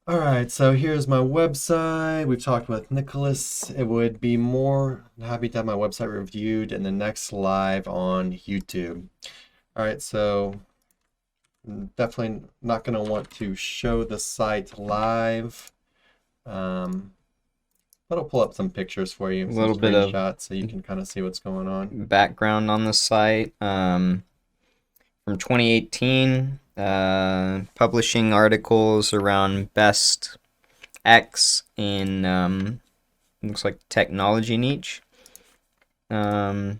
All right, so here's my website. We've talked with Nicholas. It would be more happy to have my website reviewed in the next live on YouTube. All right, so definitely not going to want to show the site live. But I'll pull up some pictures for you, A some little bit of screenshots, so you can kind of see what's going on. background on the site. From 2018, publishing articles around best X in looks like technology niche. Oops.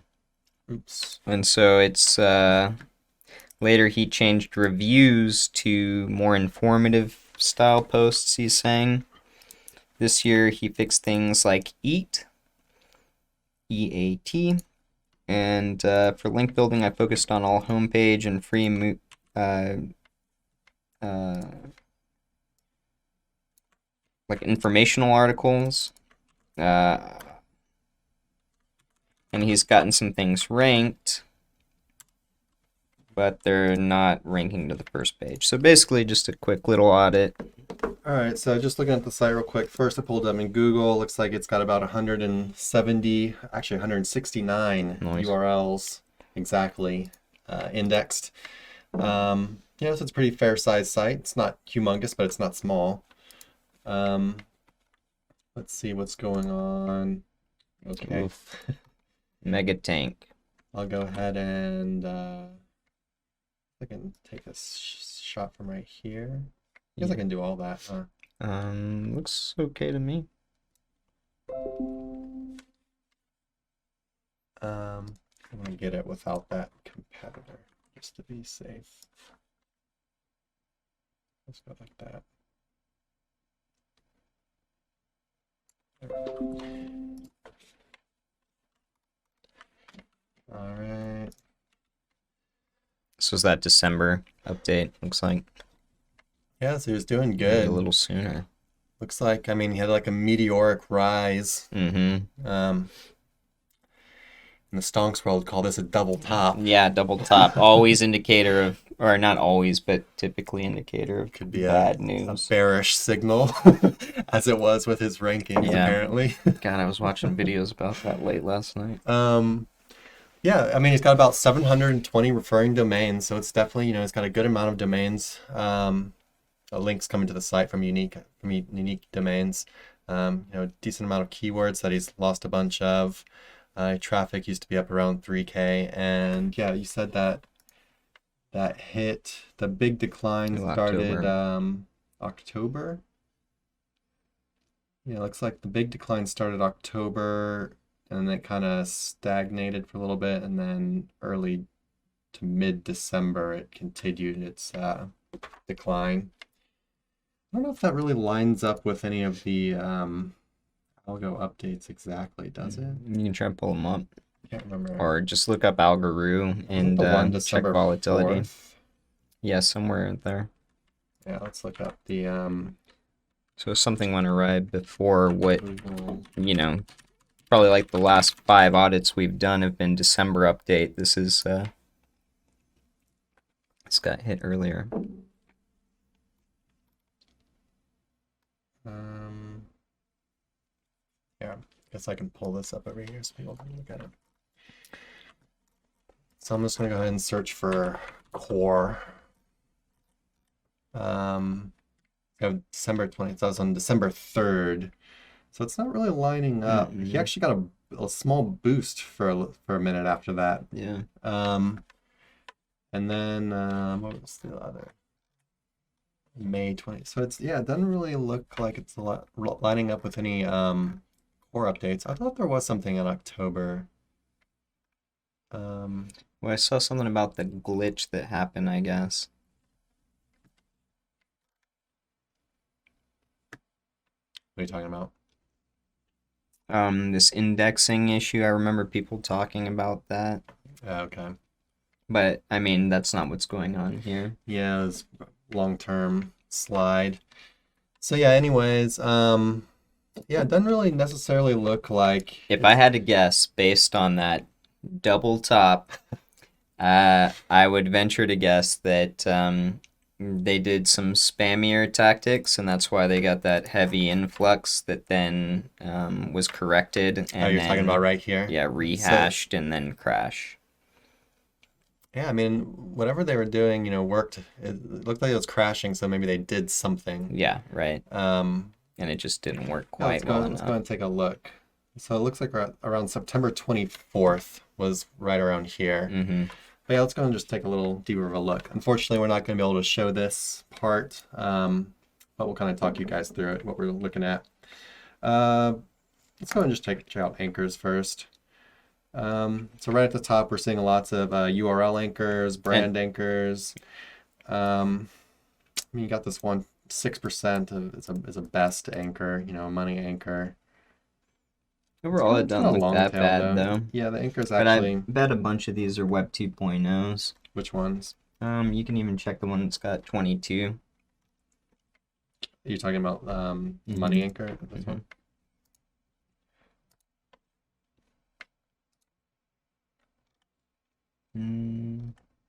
And so it's later he changed reviews to more informative style posts, he's saying. This year he fixed things like EAT, E-A-T, and for link building I focused on all homepage and free like informational articles. And he's gotten some things ranked, but they're not ranking to the first page. So basically just a quick little audit. All right, so just looking at the site real quick. First, I pulled up in Google. Looks like it's got about 170, actually 169 Nice. URLs exactly indexed. So it's a pretty fair sized site. It's not humongous, but it's not small. Let's see what's going on. Okay. Mega tank. I'll go ahead and I can take a shot from right here. I guess I can do all that, huh? Looks okay to me. I'm gonna get it without that competitor, just to be safe. Let's go like that. All right. This was that December update, looks like. Yeah, so he was doing Maybe good. a little sooner. Looks like, I mean, he had like a meteoric rise. Mm-hmm. In the stonks world, call this a double top. Yeah, double top. Always indicator of, or not always, but typically indicator of Could be bad a news. bearish signal, as it was with his rankings, Yeah. apparently. God, I was watching videos about that late last night. Yeah, I mean, he's got about 720 referring domains, so it's definitely, it's got a good amount of domains. Links coming to the site from unique domains. Decent amount of keywords that he's lost a bunch of. Traffic used to be up around 3K, and yeah, you said that hit the big decline started October. Yeah, looks like the big decline started October, and then it kind of stagnated for a little bit, and then early to mid-December it continued its decline. I don't know if that really lines up with any of the algo updates exactly, does it? You can try and pull them up. Can't remember. Or just look up Algoroo and The one check December volatility. 4th. Yeah, somewhere there. Yeah, let's look up the So something went awry before what, Google. probably like the last 5 audits we've done have been December update. This is, this got hit earlier. Yeah, guess I can pull this up over here so people can look at it. So I'm just gonna go ahead and search for core. December 20th. That was on December 3rd. So it's not really lining up. He actually got a small boost for a minute after that. Yeah. And then what was the other? May 20th. So it doesn't really look like it's lining up with any core updates. I thought there was something in October. Well, I saw something about the glitch that happened, I guess. What are you talking about? This indexing issue. I remember people talking about that. Okay. But, I mean, that's not what's going on here. Yeah, it was long-term slide. So yeah, anyways, it doesn't really necessarily look like... If I had to guess, based on that double top, I would venture to guess that they did some spammier tactics, and that's why they got that heavy influx that then was corrected and Oh, you're talking about right here? yeah, rehashed and then crash. Yeah, I mean, whatever they were doing, worked. It looked like it was crashing, so maybe they did something. Yeah, right. Um, And it just didn't work yeah, quite well let's go enough. and take a look. So it looks like around September 24th was right around here. Mm-hmm. But yeah, let's go and just take a little deeper of a look. Unfortunately, we're not going to be able to show this part, but we'll kind of talk you guys through it, what we're looking at. Let's go and just check out anchors first. So right at the top, we're seeing lots of URL anchors, brand anchors. I mean, you got this one 6% is a best anchor, a money anchor. Overall, it doesn't look that bad, though. Yeah, the anchors But actually. I bet a bunch of these are Web 2.0s. Which ones? You can even check the one that's got 22. Are you talking about money anchor? This one?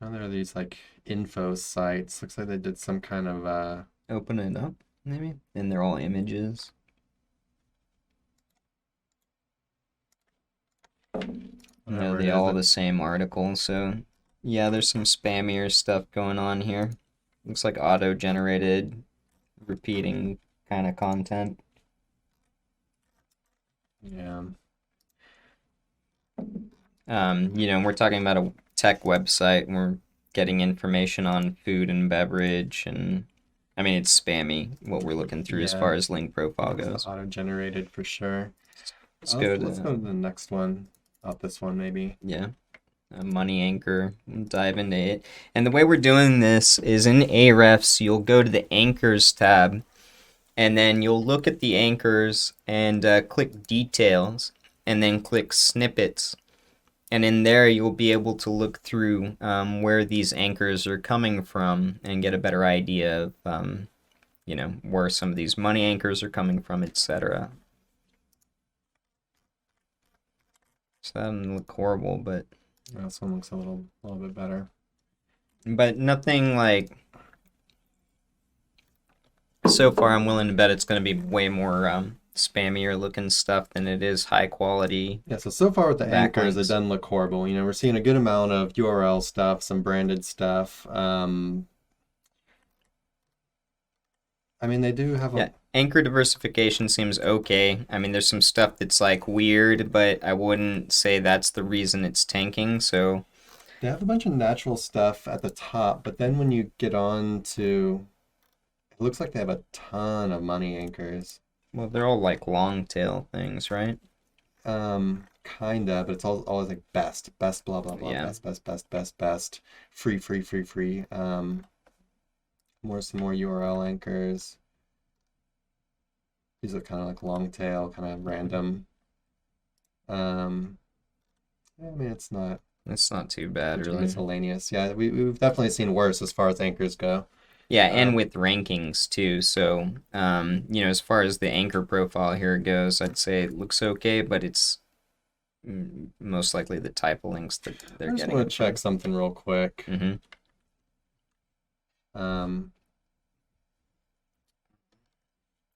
Oh, there are these like info sites. Looks like they did some kind of Open it up, maybe? And they're all images. No, they all the same article, so yeah, there's some spammier stuff going on here. Looks like auto-generated, repeating kind of content. Yeah. We're talking about a tech website, and we're getting information on food and beverage, and I mean, it's spammy what we're looking through as far as link profile goes. Auto-generated for sure. Let's go to the next one. Out this one, maybe. Yeah. A money anchor. We'll dive into it. And the way we're doing this is in Ahrefs, you'll go to the anchors tab, and then you'll look at the anchors and click details, and then click snippets. And in there, you'll be able to look through where these anchors are coming from and get a better idea of, where some of these money anchors are coming from, etc. So that doesn't look horrible, but this one looks a little bit better. But nothing like. So far, I'm willing to bet it's going to be way more spammier looking stuff than it is high quality. Yeah, so far with the anchors, it doesn't look horrible. We're seeing a good amount of URL stuff, some branded stuff. I mean, they do have a... Anchor diversification seems okay. I mean, there's some stuff that's like weird, but I wouldn't say that's the reason it's tanking, so... They have a bunch of natural stuff at the top, but then when you get on to... It looks like they have a ton of money anchors. Well, they're all like long tail things, right? Kinda, but it's always like best, blah, blah, blah, Yeah. best, free. Some more URL anchors. These are kind of like long tail, kind of random. I mean, it's not too bad, really. Miscellaneous. Yeah, we've definitely seen worse as far as anchors go. Yeah, and with rankings too. So, as far as the anchor profile here goes, I'd say it looks okay, but it's most likely the type of links that they're getting. I just want to check something real quick. Mm-hmm.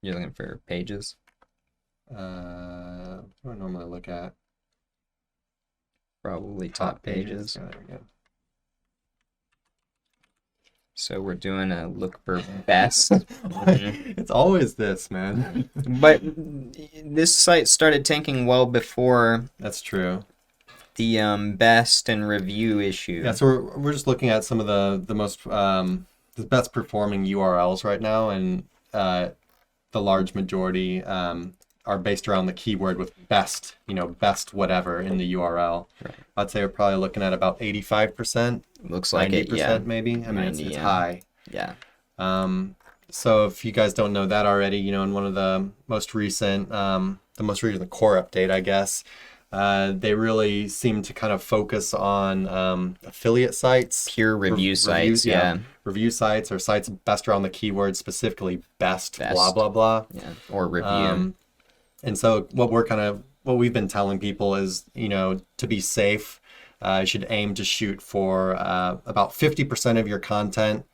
You're looking for pages? What do I normally look at? Probably top pages. Yeah, there we go. So we're doing a look for best. It's always this, man. But this site started tanking well before. That's true. The best and review issue. Yeah, so we're just looking at some of the most the best performing URLs right now, and the large majority are based around the keyword with best, best whatever in the URL. Right. I'd say we're probably looking at about 85%. Looks like 90%, it, yeah. Maybe. I mean, 90, it's high. Yeah. So if you guys don't know that already, in one of the most recent core update, I guess, they really seem to kind of focus on affiliate sites. Pure review sites, yeah. Review sites or sites best around the keyword, specifically best, blah, blah, blah. Yeah, or review. And so what we've been telling people is, to be safe, you should aim to shoot for about 50% of your content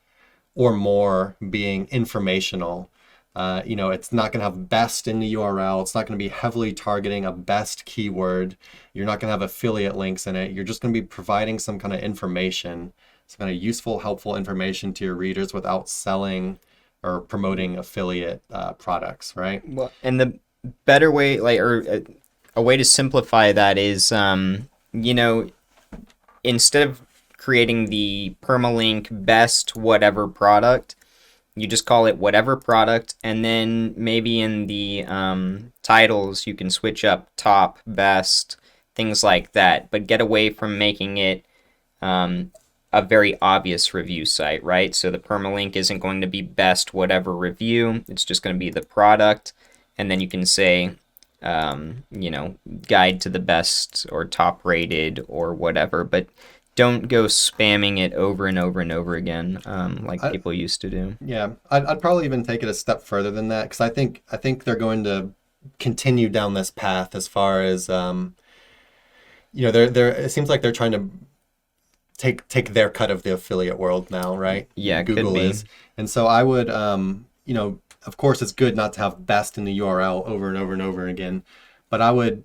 or more being informational. It's not going to have best in the URL. It's not going to be heavily targeting a best keyword. You're not going to have affiliate links in it. You're just going to be providing some kind of information, some kind of useful, helpful information to your readers without selling or promoting affiliate products, right? Well, and the better way, a way to simplify that is, instead of creating the permalink best whatever product, you just call it whatever product, and then maybe in the titles you can switch up top, best, things like that, but get away from making it a very obvious review site, right? So the permalink isn't going to be best whatever review, it's just going to be the product, and then you can say, guide to the best or top rated or whatever, but don't go spamming it over and over and over again, like people used to do. Yeah, I'd probably even take it a step further than that, because I think they're going to continue down this path as far as it seems like they're trying to take their cut of the affiliate world now, right? Yeah, Google could be. is, and so I would of course it's good not to have best in the URL over and over and over again, but I would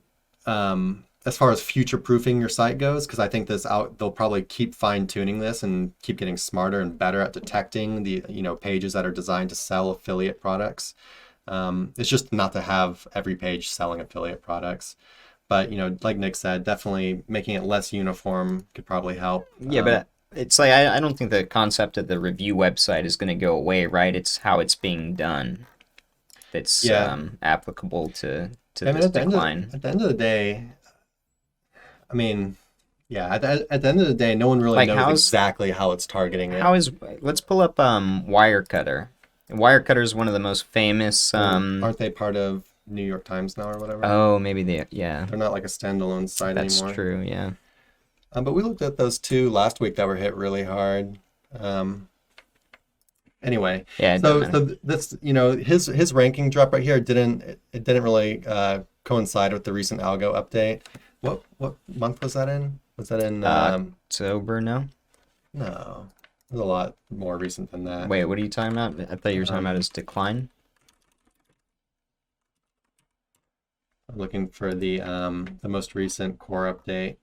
as far as future proofing your site goes, because I think they'll probably keep fine tuning this and keep getting smarter and better at detecting the pages that are designed to sell affiliate products. It's just not to have every page selling affiliate products, but like Nick said, definitely making it less uniform could probably help. Yeah, but it's like I don't think the concept of the review website is going to go away, right? It's how it's being done that's applicable to this decline. At the end of the day, I mean, yeah, at the end of the day, no one really knows exactly how it's targeting it. Let's pull up Wirecutter. Wirecutter is one of the most famous. Aren't they part of New York Times now or whatever? Oh, maybe they're not like a standalone site anymore. That's true, yeah. But we looked at those two last week that were hit really hard. Anyway, yeah. So this, his ranking drop right here didn't really coincide with the recent algo update. What month was that in? Was that in October? No, it was a lot more recent than that. Wait, what are you talking about? I thought you were talking about his decline. I'm looking for the most recent core update.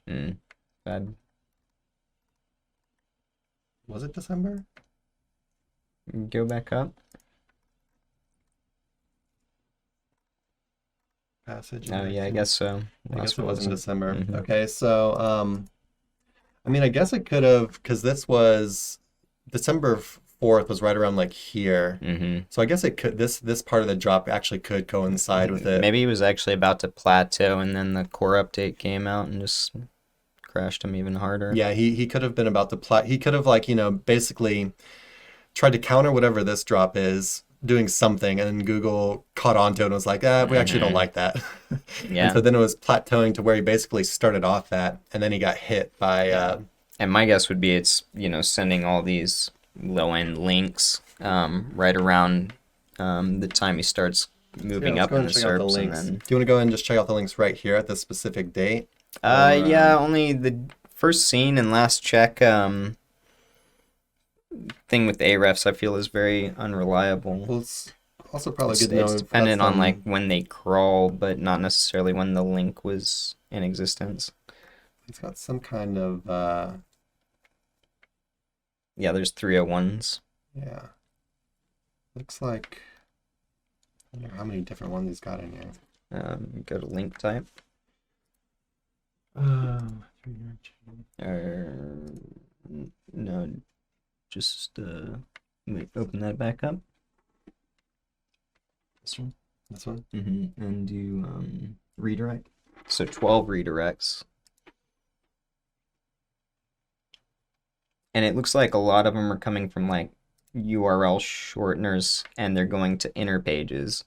Bad. Was it December? Go back up. Passage. Oh yeah, I guess so. I guess it was in December. Mm-hmm. Okay, so I mean, I guess it could have, because this was December 4th was right around like here. Mm-hmm. So I guess it could this part of the drop actually could coincide with it. Maybe he was actually about to plateau, and then the core update came out and just crashed him even harder. Yeah, he could have been about to he could have basically tried to counter whatever this drop is, doing something, and then Google caught onto it and was like, we actually don't like that. Yeah. And so then it was plateauing to where he basically started off that, and then he got hit by and my guess would be it's sending all these low-end links right around the time he starts moving up in the SERPs. And then... Do you want to go ahead and just check out the links right here at this specific date? Yeah, only the first seen and last check thing with Ahrefs I feel is very unreliable. Well, it's also probably good to know. It's dependent on like when they crawl, but not necessarily when the link was in existence. It's got some kind of yeah, there's 301s. Yeah. Looks like I don't know how many different ones he's got in here. Go to link type. No, just wait, open that back up. This one? This one? Mm-hmm. And do redirect. So 12 redirects. And it looks like a lot of them are coming from like URL shorteners, and they're going to inner pages.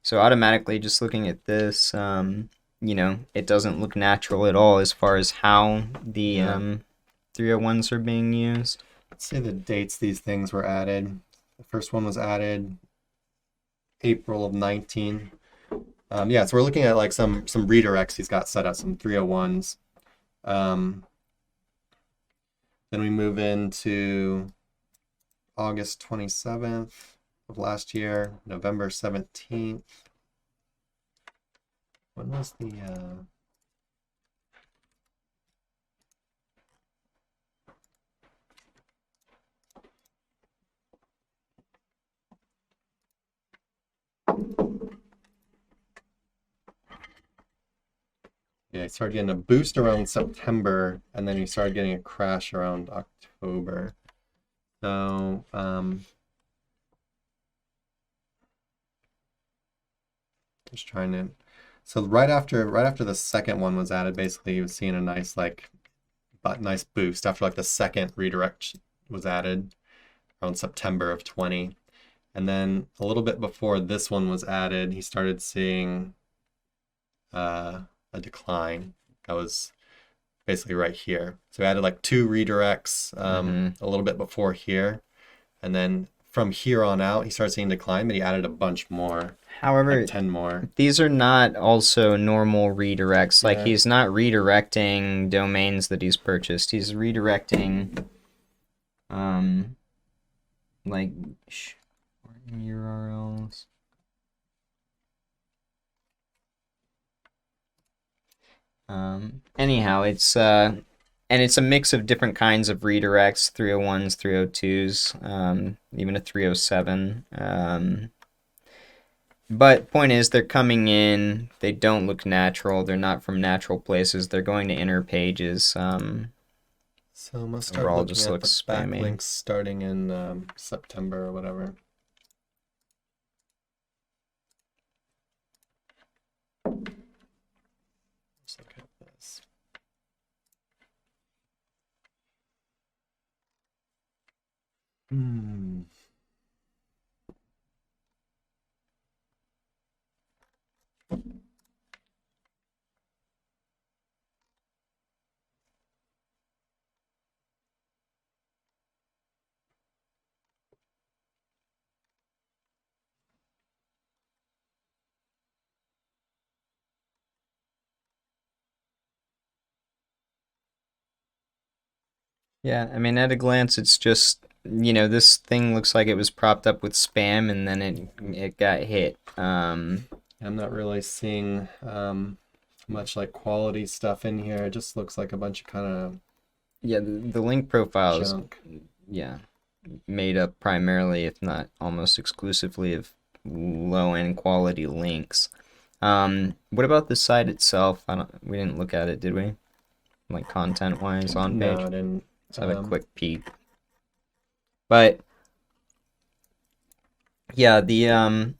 So automatically, just looking at this, it doesn't look natural at all as far as how the 301s are being used. Let's see the dates these things were added. The first one was added April of 19. So we're looking at like some redirects he's got set up, some 301s. Then we move into August 27th of last year, November 17th. When was the yeah, he started getting a boost around September, and then he started getting a crash around October. So, just trying to. So right after the second one was added, basically he was seeing a nice nice boost after like the second redirect was added around September of 20. And then a little bit before this one was added, he started seeing a decline. That was basically right here. So he added like 2 redirects a little bit before here. And then from here on out, he started seeing decline, but he added a bunch more. However, like 10 more. These are not also normal redirects. Like, Yeah. he's not redirecting domains that he's purchased. He's redirecting, like, URLs. Anyhow, it's and it's a mix of different kinds of redirects, 301s, 302s, even a 307. But point is, they're coming in, they don't look natural, they're not from natural places, they're going to inner pages. So I'm gonna start Overall, looking just at looks the spammy. backlinks starting in September or whatever. Let's look at this. Yeah, I mean, at a glance, it's just, this thing looks like it was propped up with spam and then it got hit. I'm not really seeing much like quality stuff in here. It just looks like a bunch of kind Yeah, the link profile of is, junk. yeah, made up primarily, if not almost exclusively, of low-end quality links. What about the site itself? We didn't look at it, did we? Like content-wise on No, page? I didn't. Let's have a quick peek. But yeah, the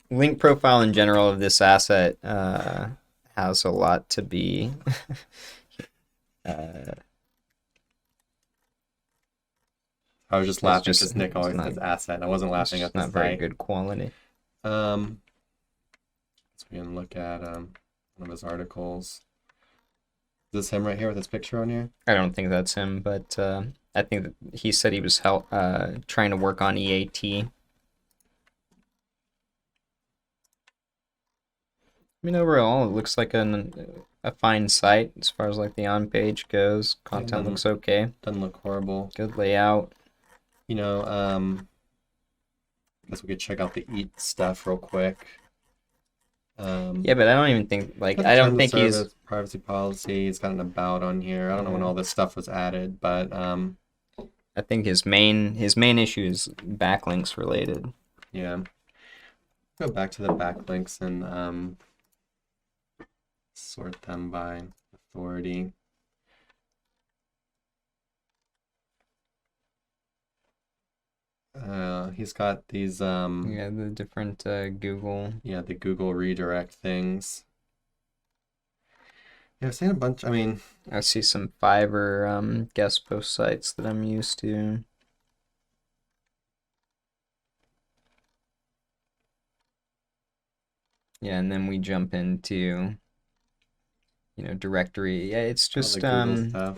link profile in general of this asset has a lot to be I was just laughing just- because Nick it's always not- says asset, and I wasn't it's laughing just at the not very site. good quality. So we can look at one of his articles. Is this him right here with his picture on here? I don't think that's him, but I think that he said he was trying to work on EAT. I mean, overall, it looks like a fine site as far as like the on page goes. Content doesn't- looks okay. Doesn't look horrible. Good layout. You know, I guess we could check out the eat stuff real quick. Yeah, but I don't even think like Got I don't terms of think he's. service, privacy policy. He's got an about on here. I don't know when all this stuff was added, but I think his main issue is backlinks related. yeah. Go back to the backlinks and sort them by authority. He's got these Yeah, the different Google. yeah, the Google redirect things. Yeah, I've seen a bunch. I mean, I see some Fiverr guest post sites that I'm used to. Yeah, and then we jump into, directory. Yeah, it's all just the Google stuff.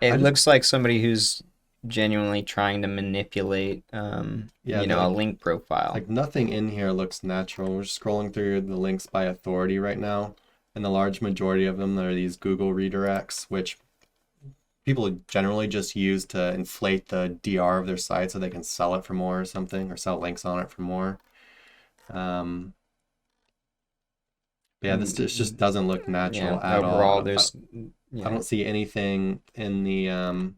it I just- looks like somebody who's genuinely trying to manipulate Yeah, a link profile. Like nothing in here looks natural. We're just scrolling through the links by authority right now, and the large majority of them are these Google redirects, which people generally just use to inflate the DR of their site so they can sell it for more or something, or sell links on it for more. But yeah, this just doesn't look natural at overall, all. I don't see anything in the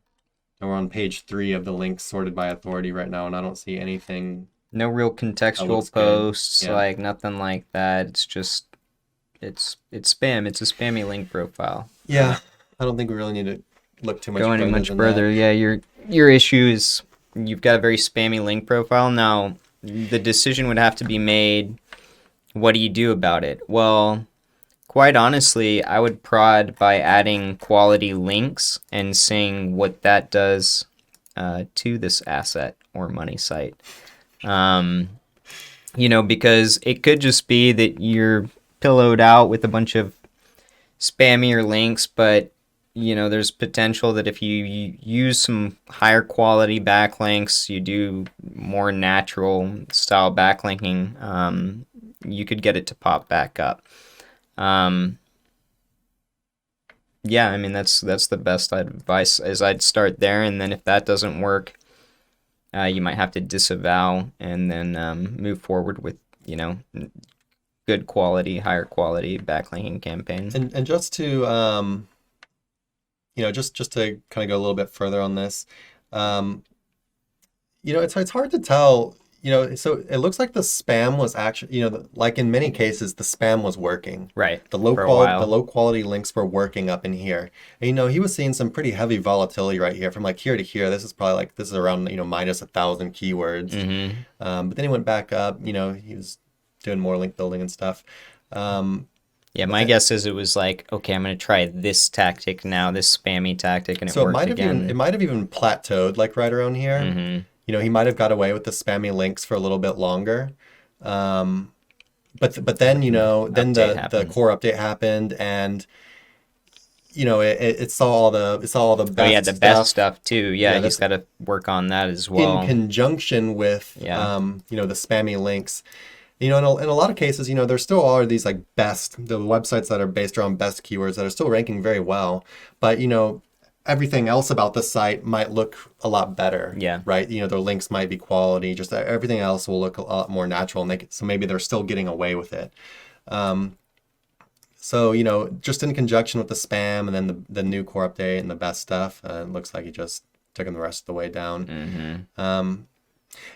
we're on page 3 of the links sorted by authority right now, and I don't see anything. No real contextual posts, like nothing like that. It's just it's spam. It's a spammy link profile. Yeah, I don't think we really need to look too much go further any much than further. that. Yeah, your issue is you've got a very spammy link profile. Now, the decision would have to be made. What do you do about it? Well, quite honestly, I would prod by adding quality links and seeing what that does to this asset or money site. Because it could just be that you're pillowed out with a bunch of spammier links, but there's potential that if you use some higher quality backlinks, you do more natural style backlinking, you could get it to pop back up. Yeah, I mean that's the best advice is I'd start there, and then if that doesn't work, you might have to disavow and then move forward with good quality, higher quality backlinking campaigns. And just to just to kind of go a little bit further on this, it's hard to tell. So it looks like the spam was actually, like in many cases, the spam was working. Right. The low quality links were working up in here. And, he was seeing some pretty heavy volatility right here from like here to here. This is around, minus 1,000 keywords. Mm-hmm. But then he went back up, he was doing more link building and stuff. Yeah, my guess is it was like, okay, I'm going to try this tactic now, this spammy tactic, and it worked again. It might have even plateaued like right around here. Mm-hmm. He might have got away with the spammy links for a little bit longer. But then, then the core update happened, and it saw all the best the best stuff too. Yeah, he's got to work on that as well. In conjunction with the spammy links. In a lot of cases, there still are these like the websites that are based around best keywords that are still ranking very well, but everything else about the site might look a lot better. Yeah. Right. Their links might be quality. Just everything else will look a lot more natural, and so maybe they're still getting away with it. So just in conjunction with the spam and then the new core update and the best stuff, it looks like he just took them the rest of the way down. Mm-hmm.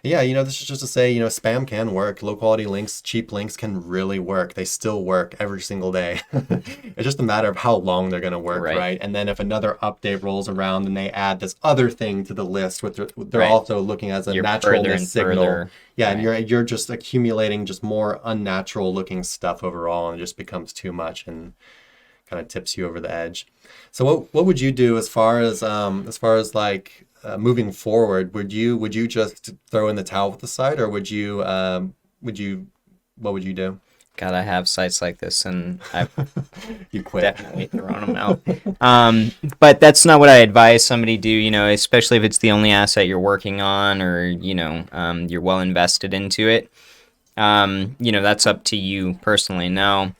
Yeah, this is just to say, spam can work. Low quality links, cheap links can really work. They still work every single day. It's just a matter of how long they're going to work, right? And then if another update rolls around and they add this other thing to the list, they're also looking as a naturalness signal. Further. Yeah, and you're just accumulating just more unnatural looking stuff overall, and it just becomes too much and kind of tips you over the edge. So what would you do as far as like moving forward? Would you just throw in the towel with the site, or what would you do? God, I have sites like this, and I've you quit. Definitely thrown them out. But that's not what I advise somebody do. Especially if it's the only asset you're working on, or you're well invested into it. That's up to you personally. Now,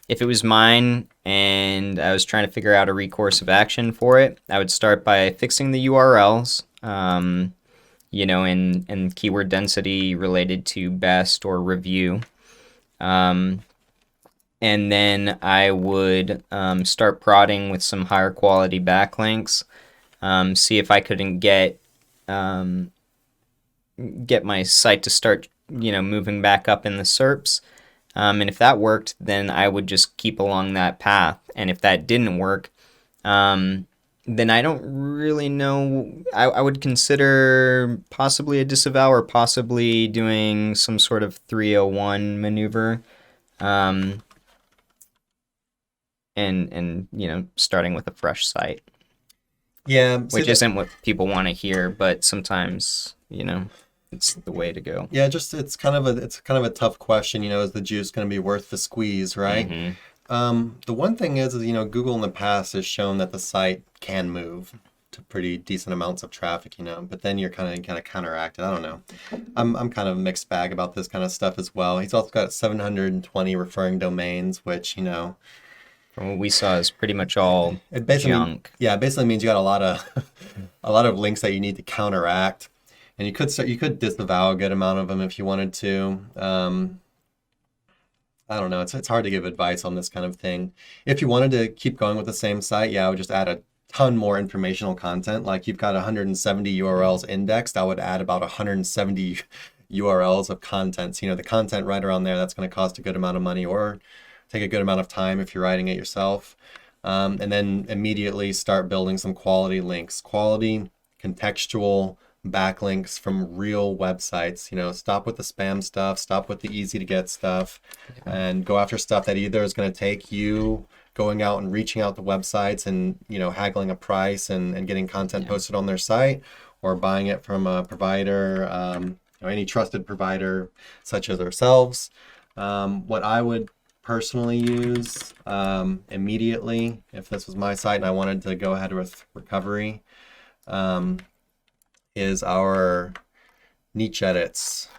if it was mine and I was trying to figure out a recourse of action for it, I would start by fixing the URLs, and keyword density related to best or review. And then I would start prodding with some higher quality backlinks, see if I couldn't get my site to start, moving back up in the SERPs. And if that worked, then I would just keep along that path. And if that didn't work, then I don't really know. I would consider possibly a disavow or possibly doing some sort of 301 maneuver. And starting with a fresh site. Yeah. Which isn't what people want to hear, but sometimes, it's the way to go. Yeah, it's kind of a tough question. Is the juice going to be worth the squeeze, right? Mm-hmm. The one thing is Google in the past has shown that the site can move to pretty decent amounts of traffic, but then you're kind of counteracted. I don't know. I'm kind of a mixed bag about this kind of stuff as well. He's also got 720 referring domains, which From what we saw, is pretty much all It basically junk. it basically means you got a lot of a lot of links that you need to counteract, and you could disavow a good amount of them if you wanted to. I don't know. It's hard to give advice on this kind of thing. If you wanted to keep going with the same site, yeah, I would just add a ton more informational content. Like you've got 170 URLs indexed, I would add about 170 URLs of content. So, the content right around there, that's going to cost a good amount of money or take a good amount of time if you're writing it yourself. And then immediately start building some quality links, quality contextual backlinks from real websites. Stop with the spam stuff, stop with the easy to get stuff, and go after stuff that either is going to take you going out and reaching out to websites and haggling a price and getting content posted on their site, or buying it from a provider, any trusted provider such as ourselves. What I would personally use immediately, if this was my site and I wanted to go ahead with recovery, is our niche edits.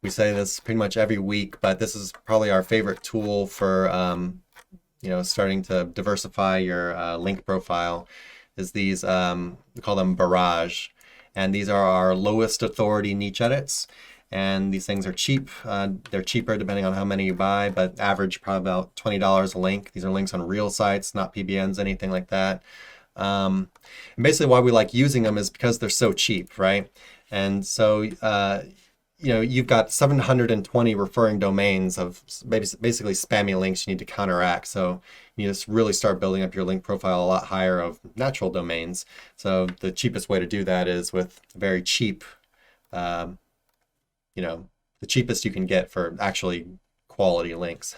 We say this pretty much every week, but this is probably our favorite tool for starting to diversify your link profile. Is these we call them barrage, and these are our lowest authority niche edits. And these things are cheap. They're cheaper depending on how many you buy, but average probably about $20 a link. These are links on real sites, not PBNs, anything like that. And basically why we like using them is because they're so cheap, right? And so, you've got 720 referring domains of basically spammy links you need to counteract. So you just really start building up your link profile a lot higher of natural domains. So the cheapest way to do that is with very cheap, the cheapest you can get for actually quality links.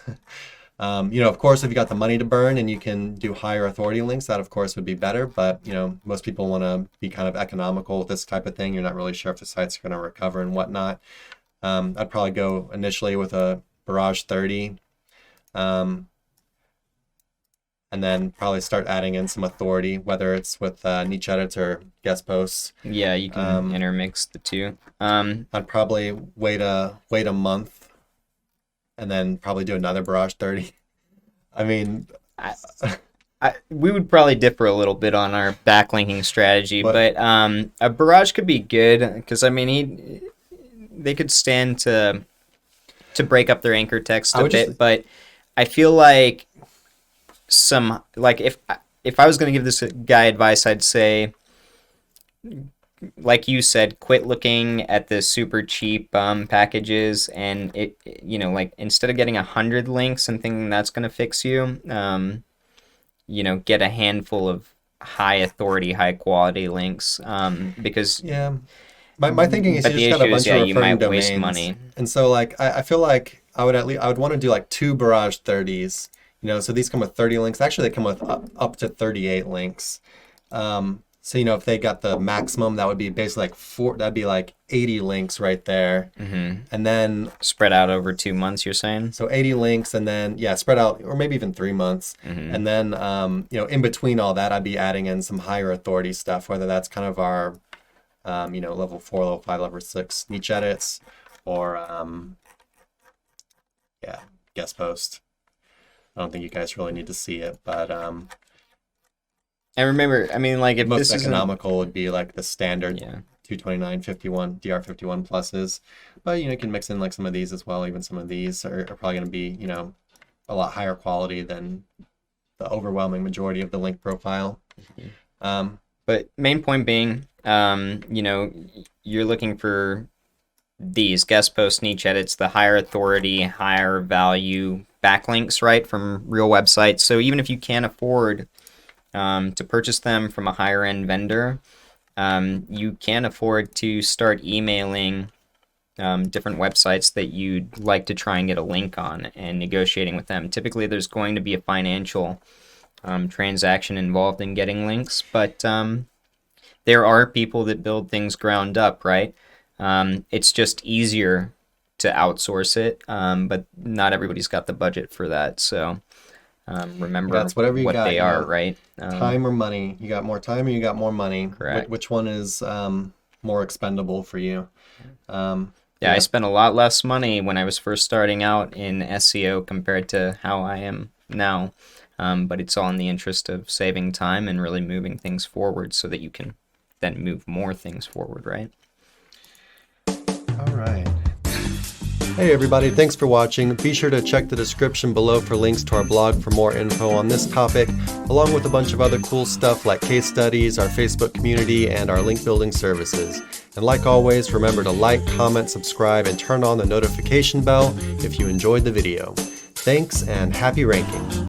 Of course, if you got the money to burn and you can do higher authority links, that of course would be better. But, most people want to be kind of economical with this type of thing. You're not really sure if the site's going to recover and whatnot. I'd probably go initially with a Barrage 30. And then probably start adding in some authority, whether it's with niche edits or guest posts. Yeah, you can intermix the two. I'd probably wait a month and then probably do another Barrage 30. I mean, we would probably differ a little bit on our backlinking strategy, but a Barrage could be good because they could stand to break up their anchor text a bit, but I feel like if I was going to give this guy advice, I'd say, like you said, quit looking at the super cheap packages, and instead of getting 100 links and thinking that's going to fix you, get a handful of high authority, high quality links, because my thinking is you just got a bunch of referring you might domains, waste money. And so I feel like I would want to do like 2 Barrage 30s. So these come with 30 links. Actually, they come with up to 38 links. So, if they got the maximum, that would be basically that'd be like 80 links right there. Mm-hmm. And then spread out over 2 months, you're saying? So 80 links, and then, spread out, or maybe even 3 months. Mm-hmm. And then, in between all that, I'd be adding in some higher authority stuff, whether that's kind of our, level 4, level 5, level 6 niche edits, or, guest post. I don't think you guys really need to see it, but and remember, if most this economical would be like the standard 229.51 DR51 pluses, but you can mix in like some of these as well. Even some of these are probably going to be a lot higher quality than the overwhelming majority of the link profile. Mm-hmm. But main point being, you're looking for these guest post niche edits, the higher authority, higher value backlinks, right, from real websites. So even if you can't afford to purchase them from a higher end vendor, you can afford to start emailing different websites that you'd like to try and get a link on and negotiating with them. Typically, there's going to be a financial transaction involved in getting links, but there are people that build things ground up, right? It's just easier to outsource it, but not everybody's got the budget for that. So remember that's whatever you what got, they are, right? Time or money. You got more time or you got more money. Correct. Which one is more expendable for you? I spent a lot less money when I was first starting out in SEO compared to how I am now. But it's all in the interest of saving time and really moving things forward so that you can then move more things forward, right? All right. Hey everybody, thanks for watching. Be sure to check the description below for links to our blog for more info on this topic, along with a bunch of other cool stuff like case studies, our Facebook community, and our link building services. And like always, remember to like, comment, subscribe, and turn on the notification bell if you enjoyed the video. Thanks and happy ranking.